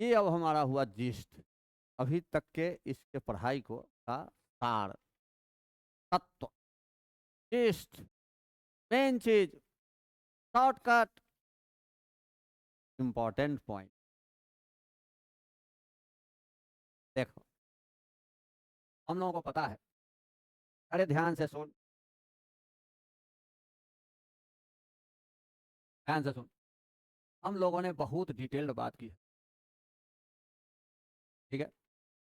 ये अब हमारा हुआ जिस्ट, अभी तक के इसके पढ़ाई को का सार, तत्व, जिस्ट, मेन चीज, शॉर्टकट, इंपॉर्टेंट पॉइंट। देखो, हम लोगों को पता है, अरे ध्यान से सुन, ध्यान से सुन, हम लोगों ने बहुत डिटेल्ड बात की है, ठीक है।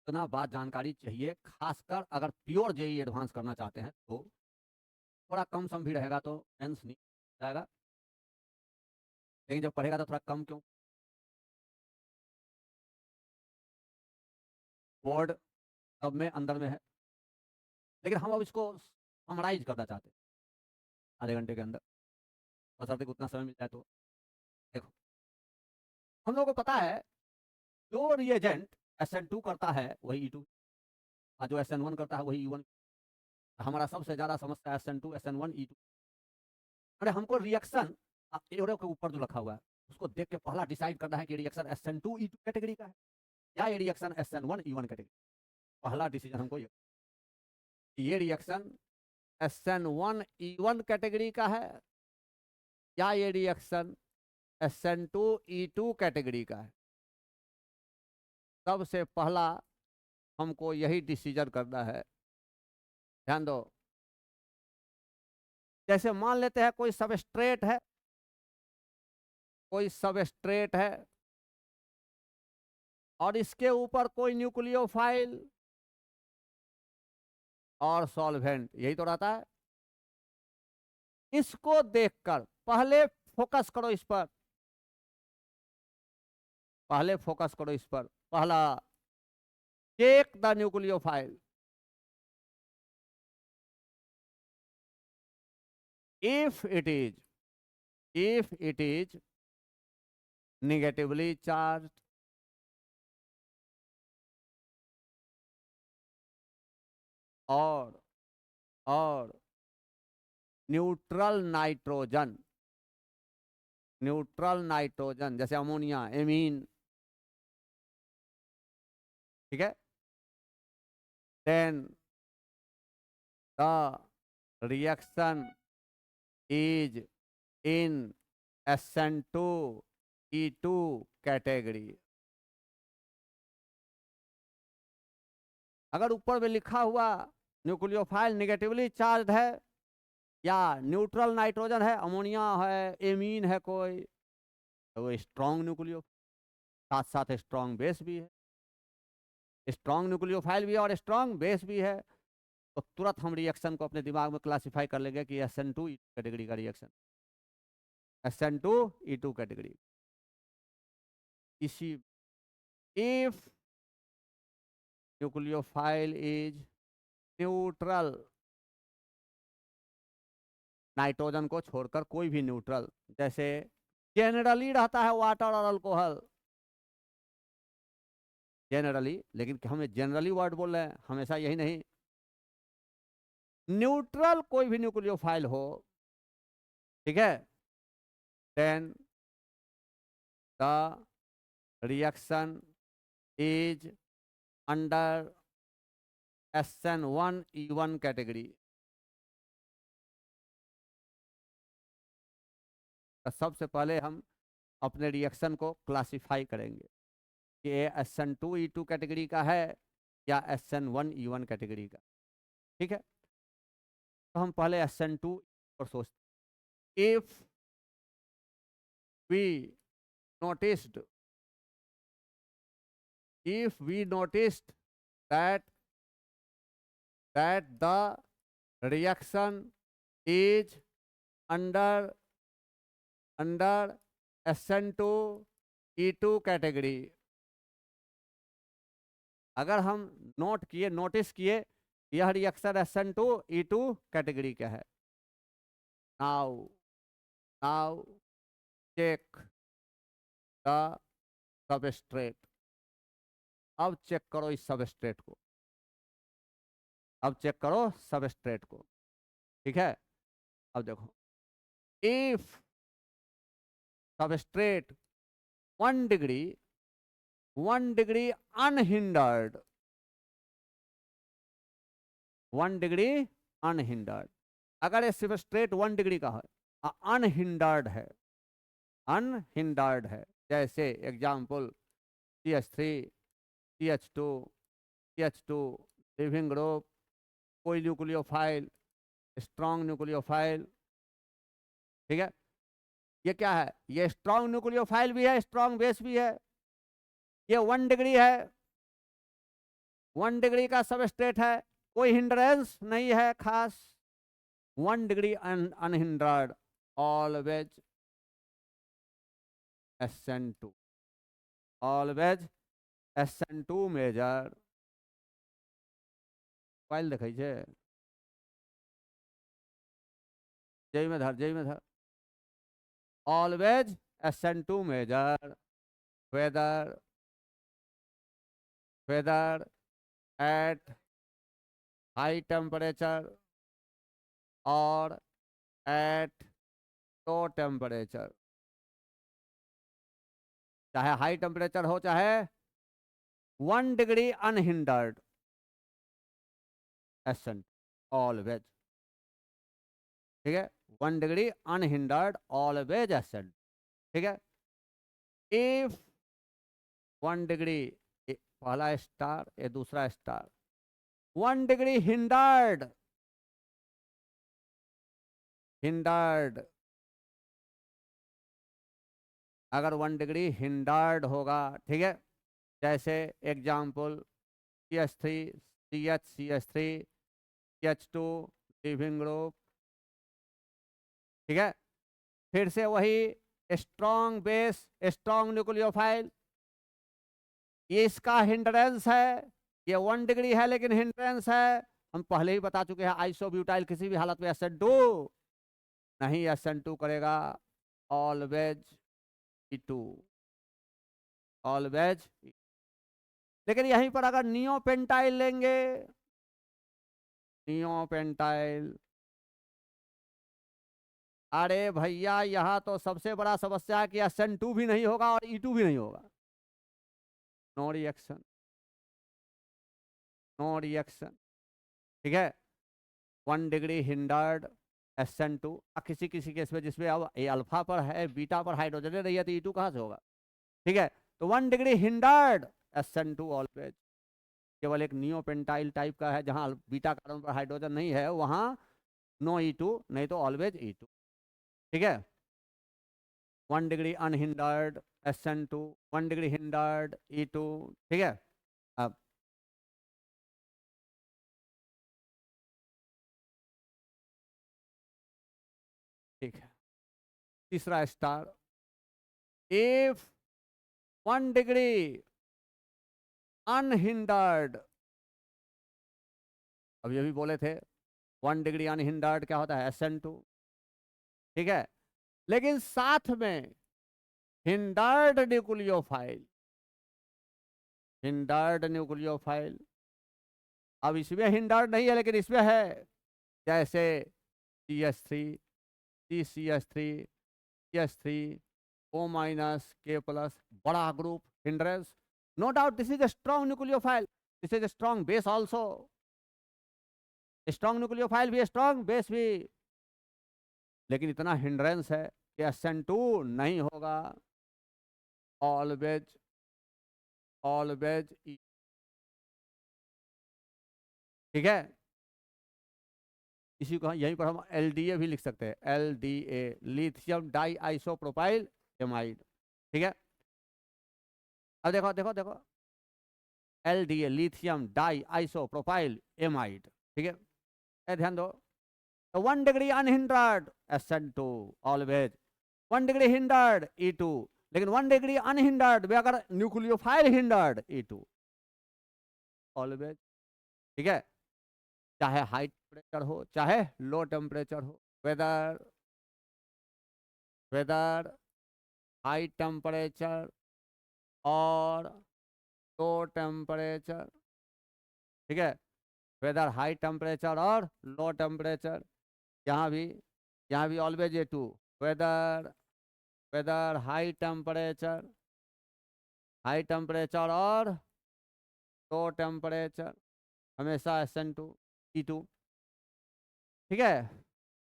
इतना बात जानकारी चाहिए, खासकर अगर प्योर जेई एडवांस करना चाहते हैं तो थोड़ा कम सम भी रहेगा तो टेंस नहीं जाएगा, लेकिन जब पढ़ेगा तो थोड़ा कम क्यों, बोर्ड सब में अंदर में है, लेकिन हम अब इसको समराइज करना चाहते हैं आधे घंटे के अंदर, बशर्ते उतना समय मिल जाए तो। देखो, हम लोगों को पता है जो रिएजेंट SN2 करता है वही E2, और जो SN1 करता है वही E1। हमारा सबसे ज्यादा समझता है SN2 SN1 E2। अरे हमको रिएक्शन एरो के ऊपर जो रखा हुआ है उसको देख के पहला डिसाइड करना है कि रिएक्शन SN2 E2 कैटेगरी का है या ये रिएक्शन SN1 E1 कैटेगरी। पहला डिसीजन हमको ये रिएक्शन SN1 E1 कैटेगरी का है या ये रिएक्शन SN2 E2 कैटेगरी का है। सबसे पहला हमको यही डिसीजन करना है। ध्यान दो, जैसे मान लेते हैं कोई सबस्ट्रेट है, कोई सबस्ट्रेट है और इसके ऊपर कोई न्यूक्लियोफाइल और सॉल्वेंट, यही तो रहता है। इसको देखकर पहले फोकस करो इस पर, पहले फोकस करो इस पर। पहला, check the nucleophile. if it is if it is negatively charged और न्यूट्रल नाइट्रोजन जैसे अमोनिया, एमीन, ठीक है, then the reaction is in SN2 E2 category. अगर ऊपर में लिखा हुआ न्यूक्लियोफाइल निगेटिवली चार्ज है या न्यूट्रल नाइट्रोजन है, अमोनिया है, एमीन है कोई, तो वो स्ट्रॉन्ग न्यूक्लियो, साथ साथ स्ट्रॉन्ग बेस भी है, स्ट्रॉन्ग न्यूक्लियोफाइल भी है और स्ट्रॉन्ग बेस भी है। तो तुरंत हम रिएक्शन को अपने दिमाग में क्लासिफाई कर लेंगे कि SN2 E2 कैटेगरी का रिएक्शन, SN2 E2 कैटेगरी। इसी if nucleophile is neutral, nitrogen को छोड़कर कोई भी न्यूट्रल, जैसे जनरली रहता है वाटर और अल्कोहल, जनरली, लेकिन हमें जनरली वर्ड बोल रहे हैं, हमेशा यही नहीं। न्यूट्रल कोई भी न्यूक्लियोफाइल हो, ठीक है, then the reaction is under SN1 E1 category. तो सबसे पहले हम अपने रिएक्शन को क्लासिफाई करेंगे कि ये SN2 E2 कैटेगरी का है या SN1 E1 कैटेगरी का, ठीक है। तो हम पहले SN2 पर सोचते, if we noticed if we noticed that the reaction is under SN2 E2 category. अगर हम नोटिस किए यह रिएक्शन SN2 E2 कैटेगरी का है, नाउ चेक द सबस्ट्रेट। अब चेक करो इस सबस्ट्रेट को, अब चेक करो सबस्ट्रेट को, ठीक है। अब देखो, if substrate 1 degree 1 degree unhindered, 1 degree unhindered. अगर ये सिर्फ स्ट्रेट 1 डिग्री का है, अनहिंडर्ड है, अनहिंडर्ड है, जैसे example CH3, CH2, CH2 leaving group, कोई न्यूक्लियोफाइल, स्ट्रॉन्ग न्यूक्लियोफाइल, ठीक है। ये क्या है, ये स्ट्रॉन्ग न्यूक्लियोफाइल भी है, स्ट्रॉन्ग बेस भी है। ये 1 डिग्री है, 1 डिग्री का सबस्ट्रेट है, कोई हिंड्रेंस नहीं है खास। 1 degree unhindered, always SN2, always SN2 major. फाइल देखै छै, जय में धर, जय में धर। Always SN2 major, whether at high temperature or at low temperature, चाहे हाई टेम्परेचर हो चाहे 1 डिग्री अनहिंडर्ड, SN ऑलवेज, ठीक है। 1 डिग्री अनहिंडर्ड ऑलवेज SN, ठीक है। इफ 1 डिग्री, पहला स्टार ये दूसरा स्टार, 1 डिग्री हिंडर्ड, हिंडर्ड, अगर 1 डिग्री हिंडर्ड होगा, ठीक है, जैसे example CH3, CH3, CH2 leaving group, ठीक है। फिर से वही स्ट्रॉन्ग बेस, स्ट्रॉन्ग न्यूक्लियोफाइल, ये इसका हिंड्रेंस है, ये 1 डिग्री है लेकिन हिंड्रेंस है। हम पहले ही बता चुके हैं आइसोब्यूटाइल किसी भी हालत में SN2 नहीं, SN2 करेगा ऑलवेज E2, ऑलवेज। लेकिन यहीं पर अगर नियोपेंटाइल लेंगे, नियोपेंटाइल, अरे भैया यहां तो सबसे बड़ा समस्या है कि SN2 भी नहीं होगा और E2 भी नहीं होगा। नो रिएक्शन, नो रिएक्शन, ठीक है। 1 डिग्री हिंडर्ड SN2, किसी किसी केस में जिसमें अब ये अल्फा पर है, बीटा पर हाइड्रोजन रही है, तो E2 कहां से होगा, ठीक है। तो 1 डिग्री हिंडर्ड SN2 ऑलवेज। केवल एक नियोपेंटाइल टाइप का है जहां बीटा कार्बन पर हाइड्रोजन नहीं है, वहां नो E2, नहीं तो ऑलवेज E2, ठीक है। 1 degree unhindered SN2, 1 degree hindered E2, ठीक है। अब ठीक है, तीसरा स्टार, इफ 1 डिग्री अनहिंडर्ड, अब ये भी बोले थे 1 डिग्री अनहिंडर्ड क्या होता है, SN2, ठीक है। लेकिन साथ में हिंडर्ड न्यूक्लियोफाइल, हिंडर्ड न्यूक्लियोफाइल, अब इसमें हिंडर्ड नहीं है लेकिन इसमें है, जैसे CH3, CCH3, CH3, O minus K plus, बड़ा group, hindrance, no doubt this is a strong nucleophile, this is a strong base also, strong nucleophile भी, स्ट्रॉन्ग बेस भी, लेकिन इतना हिंड्रेंस है कि SN2 नहीं होगा, ऑलवेज, ऑलवेज E, ठीक है। इसी को यहीं पर हम LDA भी लिख सकते हैं, LDA, lithium di isopropyl amide, ठीक है। अब देखो देखो देखो, LDA lithium di isopropyl amide, ठीक है। ध्यान दो, तो 1 degree unhindered SN2 always, 1 degree hindered E2, लेकिन 1 डिग्री अनहिंडर्ड में अगर न्यूक्लियोफाइल हिंडर्ड E2 ऑलवेज, ठीक है। चाहे हाई टेम्परेचर हो चाहे लो टेम्परेचर हो, वेदर वेदर हाई टेम्परेचर और लो टेम्परेचर, ठीक है। वेदर हाई टेम्परेचर और लो टेम्परेचर, यहाँ भी, यहाँ भी always E2, whether whether high temperature high temperature और लो टेम्परेचर हमेशा SN2 E2। ठीक है।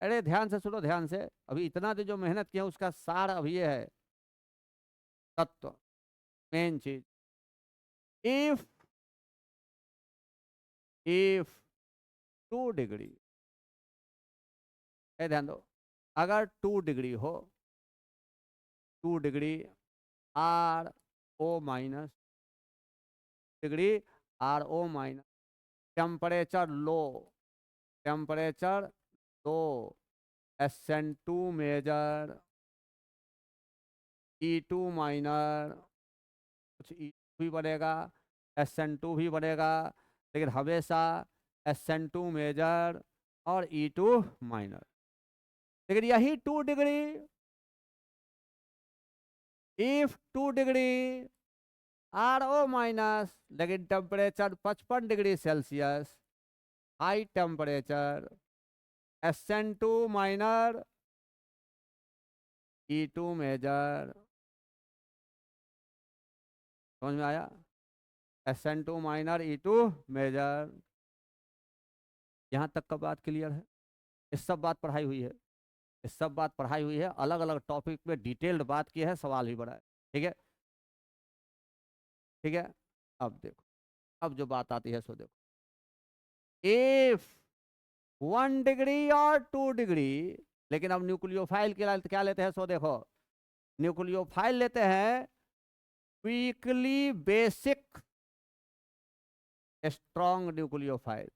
अरे ध्यान से सुनो, ध्यान से। अभी इतना तो जो मेहनत किया उसका सार अब ये है, तत्व, मेन चीज। इफ इफ 2 डिग्री, ध्यान दो, अगर 2 डिग्री हो, 2 degree RO- degree RO-, temperature low, temperature low, SN2 major, E2 minor, कुछ E2 भी बनेगा, SN2 भी बनेगा, लेकिन हमेशा SN2 मेजर और E2 माइनर। लेकिन यही 2 डिग्री, इफ 2 डिग्री RO-, लेकिन temperature 55 degree Celsius, high temperature, SN2 minor, E2 major. समझ में आया? SN2 minor, E2 major. यहाँ तक का बात क्लियर है? इस सब बात पढ़ाई हुई है, इस सब बात पढ़ाई हुई है, अलग अलग टॉपिक पे डिटेल्ड बात की है, सवाल भी बड़ा है। ठीक है, ठीक है। अब देखो, अब जो बात आती है सो देखो, इफ 1 डिग्री और 2 डिग्री, लेकिन अब न्यूक्लियोफाइल क्या लेते हैं सो देखो, न्यूक्लियोफाइल लेते हैं weekly basic strong nucleophile.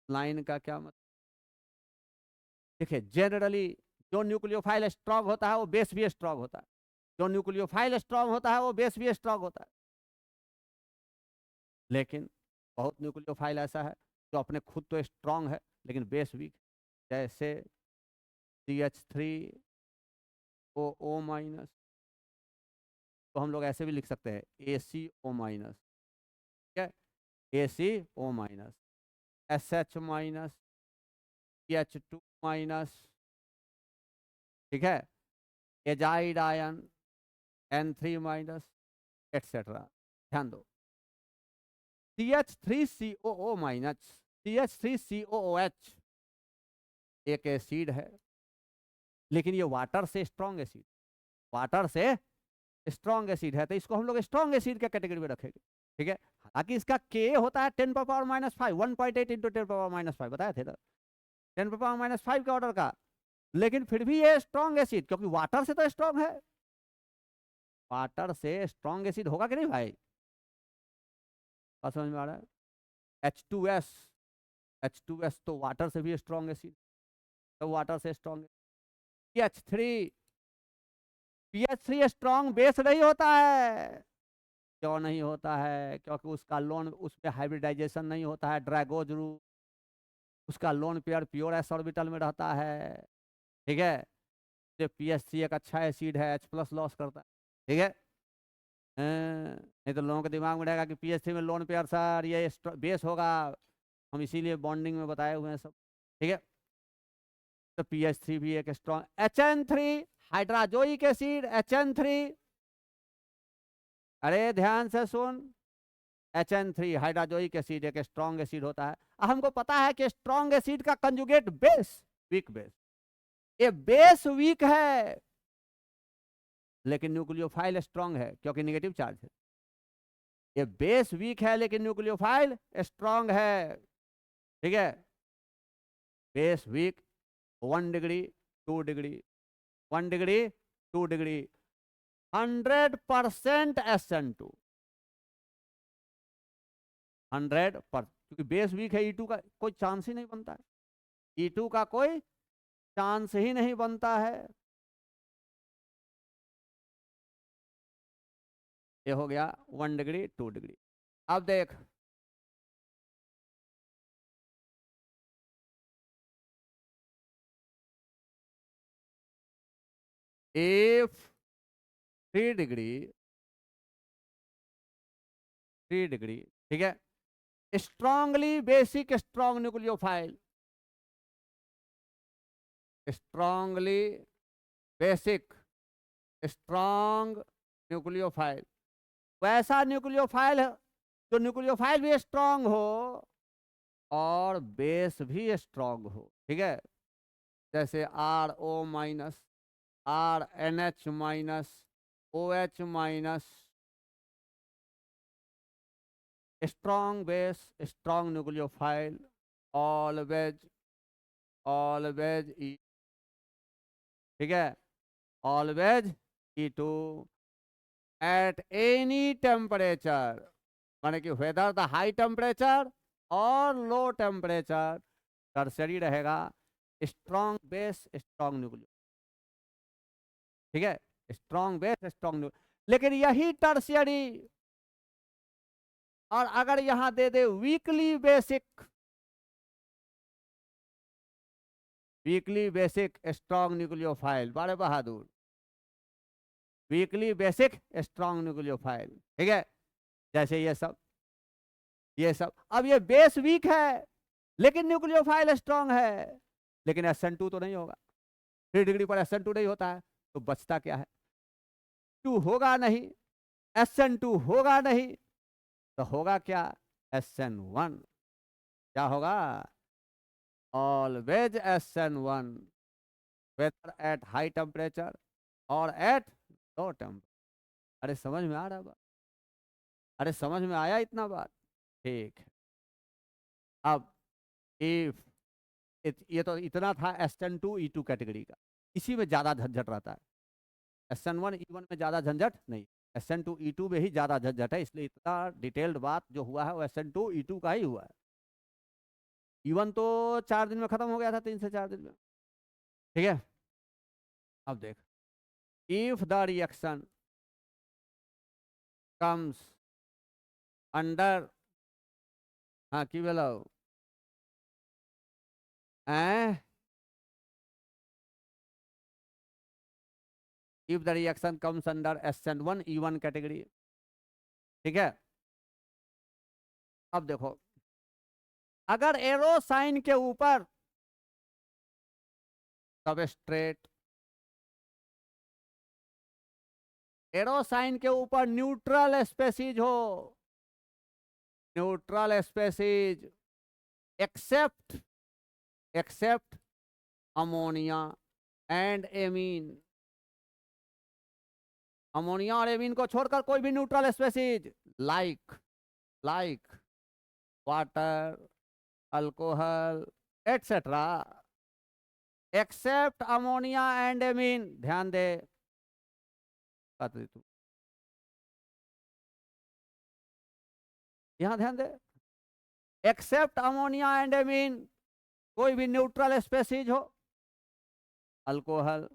Line का क्या मतलब? देखिए, जनरली जो न्यूक्लियोफाइल स्ट्रॉन्ग होता है वो बेस भी स्ट्रॉन्ग होता है, जो न्यूक्लियोफाइल स्ट्रॉन्ग होता है वो बेस भी स्ट्रॉन्ग होता है। लेकिन बहुत न्यूक्लियोफाइल ऐसा है जो अपने खुद तो स्ट्रॉन्ग है लेकिन बेस वीक, जैसे CH3OO-, तो हम लोग ऐसे भी लिख सकते हैं ACO-, ठीक है, ACO-, SH-, CH2-, ठीक है, एजाइड आयन, N3-, एटसेट्रा। ध्यान दो, CH3COO-, CH3COOH एक एसिड है, लेकिन ये वाटर से स्ट्रॉन्ग एसिड, वाटर से स्ट्रॉन्ग एसिड है, तो इसको हम लोग स्ट्रॉन्ग एसिड के कैटेगरी में रखेंगे। ठीक है, हालांकि इसका के होता है 10⁻⁻5, 1.8 इंटू 10⁻�5 बताया थे ना, 10⁻⁵ के ऑर्डर का, लेकिन फिर भी ये स्ट्रॉन्ग एसिड, क्योंकि वाटर से तो स्ट्रॉन्ग है, वाटर से स्ट्रॉन्ग एसिड होगा कि नहीं भाई? बात समझ में आ रहा है? H2S, H2S तो वाटर से भी स्ट्रॉन्ग एसिड, तो वाटर से strong. PH3, PH3 strong base नहीं होता है। क्यों नहीं होता है? क्योंकि उसका लोन, उसमें हाइब्रिडाइजेशन नहीं होता है, ड्रैगोज रूप, उसका lone pair pure S orbital में रहता है। ठीक है, जो PH3 एक अच्छा एसिड है, H+ लॉस करता है। ठीक है, नहीं तो लोगों के दिमाग में रहेगा कि PH3 में लोन पेयर सर ये बेस होगा, हम इसीलिए बॉन्डिंग में बताए हुए हैं सब। ठीक है, तो PH3 भी एक strong. HN3 hydrazoic acid, HN3, अरे ध्यान से सुन, HN3 हाइड्राजोइक एसिड एक स्ट्रॉन्ग एसिड होता है। हमको पता है कि स्ट्रॉन्ग एसिड का कंजुगेट बेस, वीक बेस, ये बेस वीक है लेकिन न्यूक्लियोफाइल स्ट्रॉन्ग है क्योंकि नेगेटिव चार्ज है। ये बेस वीक है लेकिन न्यूक्लियोफाइल स्ट्रॉन्ग है। ठीक है, base weak, 1 degree 2 degree, 1 degree 2 degree, 100% SN2, 100%, क्योंकि बेस वीक है, E2 का कोई चांस ही नहीं बनता है, E2 का कोई चांस ही नहीं बनता है। ये हो गया 1 डिग्री 2 डिग्री। अब देख, इफ 3 डिग्री, 3 डिग्री, ठीक है, strongly basic strong nucleophile, strongly basic strong nucleophile, वैसा न्यूक्लियोफाइल जो न्यूक्लियोफाइल भी स्ट्रांग हो और बेस भी स्ट्रांग हो, ठीक है। जैसे RO-, RNH-, OH-, strong base, strong nucleophile, always always E, ठीक है, always E2 at any temperature, माने कि वेदर द हाई टेम्परेचर और लो टेम्परेचर, टर्सरी रहेगा स्ट्रांग बेस स्ट्रांग न्यूक्लियो, ठीक है, स्ट्रांग बेस स्ट्रांग न्यूक्लियो। लेकिन यही टर्सरी और अगर यहां दे दे वीकली बेसिक स्ट्रांग न्यूक्लियोफाइल, बड़े बहादुर, वीकली बेसिक स्ट्रांग न्यूक्लियोफाइल, ठीक है। जैसे ये सब अब ये बेस वीक है लेकिन न्यूक्लियोफाइल स्ट्रांग है, लेकिन SN2 तो नहीं होगा, 3 डिग्री पर SN2 नहीं होता है, तो बचता क्या है, 2 होगा नहीं, SN2 होगा नहीं, तो होगा क्या, SN1, क्या होगा, always SN1, whether at high temperature और एट लो टेम्परेचर। अरे समझ में आ रहा बात, अरे समझ में आया इतना बात, ठीक है। अब इफ ये तो इतना था SN2 E2 कैटेगरी का, इसी में ज्यादा झंझट रहता है, SN1 E1 में ज्यादा झंझट नहीं, SN2 E2 में ही ज्यादा झंझट है, इसलिए इतना डिटेल्ड बात जो हुआ है वो SN2 E2 का ही हुआ है। E1 तो 4 दिन में खत्म हो गया था, 3 से 4 दिन में, ठीक है। अब देख, if the reaction comes under, हाँ की बोलो, if the reaction comes under SN1 E1 category, ठीक है। अब देखो, अगर एरो साइन के ऊपर सबस्ट्रेट, एरो साइन के ऊपर न्यूट्रल स्पेसीज हो, neutral species except except ammonia and amine, ammonia और एमीन को छोड़कर कोई भी neutral species like like water, alcohol etcetera, except ammonia and amine, ध्यान दे तू, यहां ध्यान दे, एक्सेप्ट अमोनिया एंड एमीन, कोई भी न्यूट्रल स्पेसीज हो, अल्कोहल,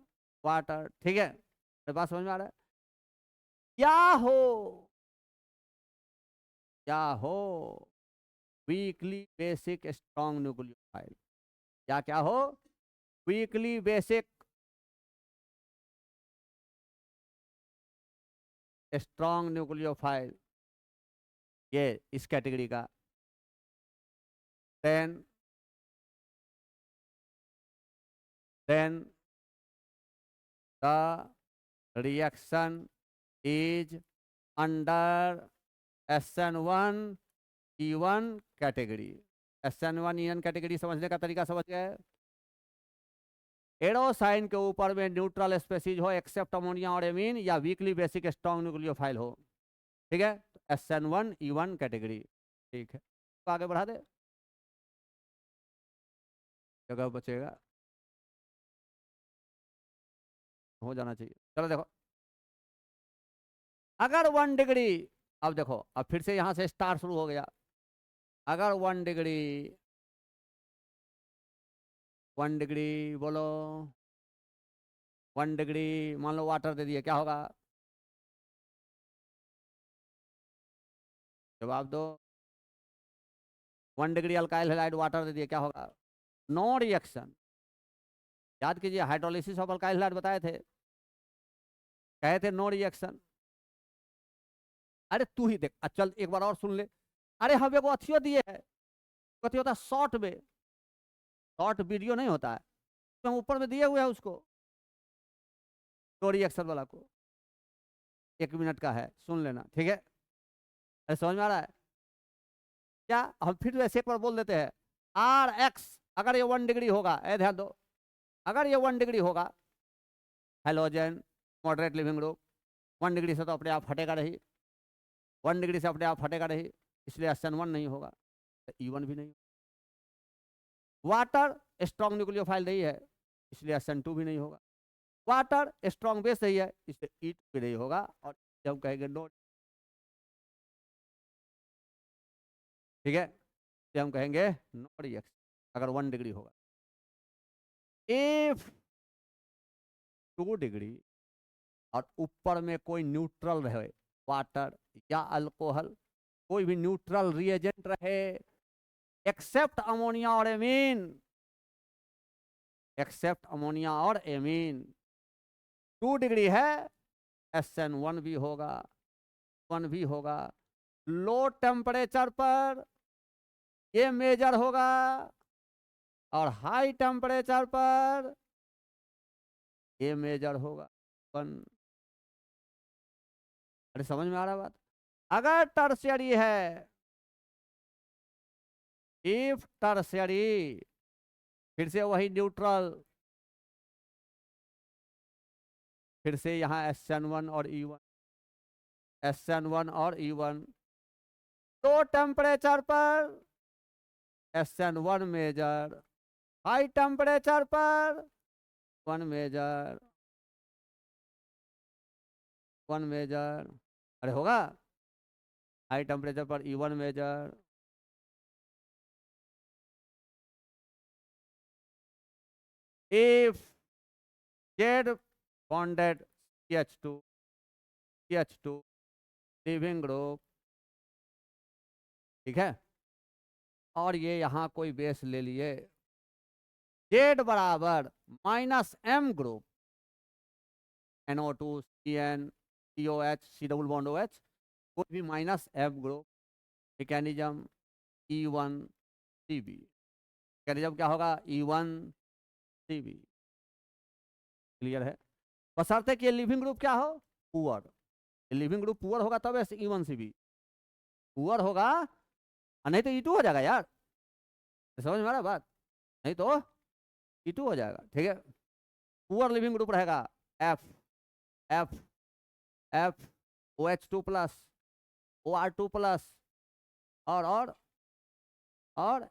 वाटर, ठीक है, मेरी बात समझ में आ रहा है, क्या हो, क्या हो, वीकली बेसिक स्ट्रॉन्ग न्यूक्लियोफाइल, क्या क्या हो, वीकली बेसिक स्ट्रॉन्ग न्यूक्लियोफाइल, ये इस कैटेगरी का। Then the reaction is under SN1 E1 category. SN1 E1 category समझने का तरीका समझ गए, एरो साइन के ऊपर में न्यूट्रल स्पेसीज हो एक्सेप्ट अमोनिया और एमीन, या वीकली बेसिक स्ट्रॉन्ग न्यूक्लियोफाइल हो, ठीक है, SN1 E1 कैटेगरी, ठीक है। तो आगे बढ़ा दे, जगह बचेगा, हो जाना चाहिए, चलो देखो, अगर 1 डिग्री, अब देखो, अब फिर से यहां से स्टार शुरू हो गया, अगर 1 डिग्री, 1 डिग्री बोलो, 1 डिग्री मान लो वाटर दे दिए, क्या होगा, जवाब दो, 1 डिग्री अल्काइल हैलाइड वाटर दे दिए, क्या होगा, नो रिएक्शन, याद कीजिए हाइड्रोलिसिस ऑफ अल्काइल हैलाइड बताए थे, कहे थे नो रिएक्शन। अरे तू ही देख, चल एक बार और सुन ले, अरे हम एगो अथियो दिए है, कथी होता है शॉर्ट में, शॉर्ट वीडियो नहीं होता है, तो हम ऊपर में दिए हुए हैं उसको, नो रिएक्शन वाला को, 1 मिनट का है, सुन लेना, ठीक है? अरे समझ में आ रहा है क्या? हम फिर ऐसे एक बार बोल देते हैं, आर एक्स अगर ये 1 डिग्री होगा, ध्यान दो, अगर ये 1 डिग्री होगा, halogen moderate leaving group, 1 degree से तो अपने आप हटेगा नहीं, 1 डिग्री से अपने आप हटेगा नहीं, इसलिए SN1 नहीं होगा, तो E1 भी नहीं। वाटर स्ट्रॉन्ग न्यूक्लियोफाइल नहीं है, इसलिए SN2 भी नहीं होगा। वाटर स्ट्रॉन्ग बेस नहीं है, इसलिए E2 भी नहीं होगा, और जब कहेंगे नो, ठीक है, तो हम कहेंगे नो रिएक्शन अगर 1 डिग्री होगा। इफ 2 डिग्री और ऊपर में कोई न्यूट्रल रहे, वाटर या अल्कोहल, कोई भी न्यूट्रल रिएजेंट रहे, एक्सेप्ट अमोनिया और एमीन, एक्सेप्ट अमोनिया और एमीन, 2 डिग्री है, SN1 भी होगा, 1 भी होगा। लो टेम्परेचर पर ये मेजर होगा, और हाई टेम्परेचर पर ये मेजर होगा 1। अरे समझ में आ रहा बात? अगर टर्शियरी है, इफ टर्शियरी, फिर से वही न्यूट्रल, फिर से यहाँ SN1 और E1, SN1 और E1, लो टेम्परेचर पर SN1 मेजर, हाई टेम्परेचर पर 1 मेजर, 1 मेजर। अरे होगा, हाई टेम्परेचर पर E1 major, if Z bonded CH2 leaving group, ठीक है, और ये यहाँ कोई बेस ले लिए, Z बराबर -M group, NO2 CN COH C double bond OH, कोई भी -M group, mechanism E1 CB, mechanism क्या होगा? E1 CB, क्लियर है? बशर्ते कि ये लिविंग ग्रुप क्या हो? पुअर। लिविंग ग्रुप पुअर होगा तब ऐसे E1 CB पुअर होगा, और नहीं तो E2 हो जाएगा यार, समझ में आ रहा बात? नहीं तो E2 हो जाएगा, ठीक है? पुअर लिविंग ग्रुप रहेगा F F F OH2 plus OR2 plus और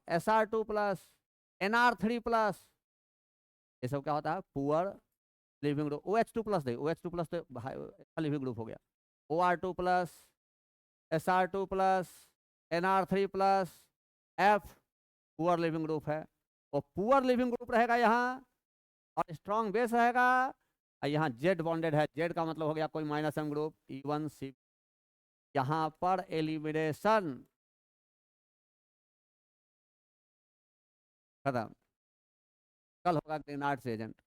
SR2 प्लस NR3 प्लस, ये सब क्या होता है? Poor leaving group. OH2 plus नहीं, OH2 प्लस तो लिविंग ग्रुप हो गया, OR2 plus SR2 plus NR3 plus F poor leaving group है, और पुअर लिविंग ग्रुप रहेगा यहाँ, और स्ट्रॉन्ग बेस रहेगा, और यहाँ Z बॉन्डेड है, Z का मतलब हो गया कोई -M ग्रुप, E1 C, यहाँ पर एलिमिनेशन खत्म। कल होगा ग्रीनहार्ट एजेंट।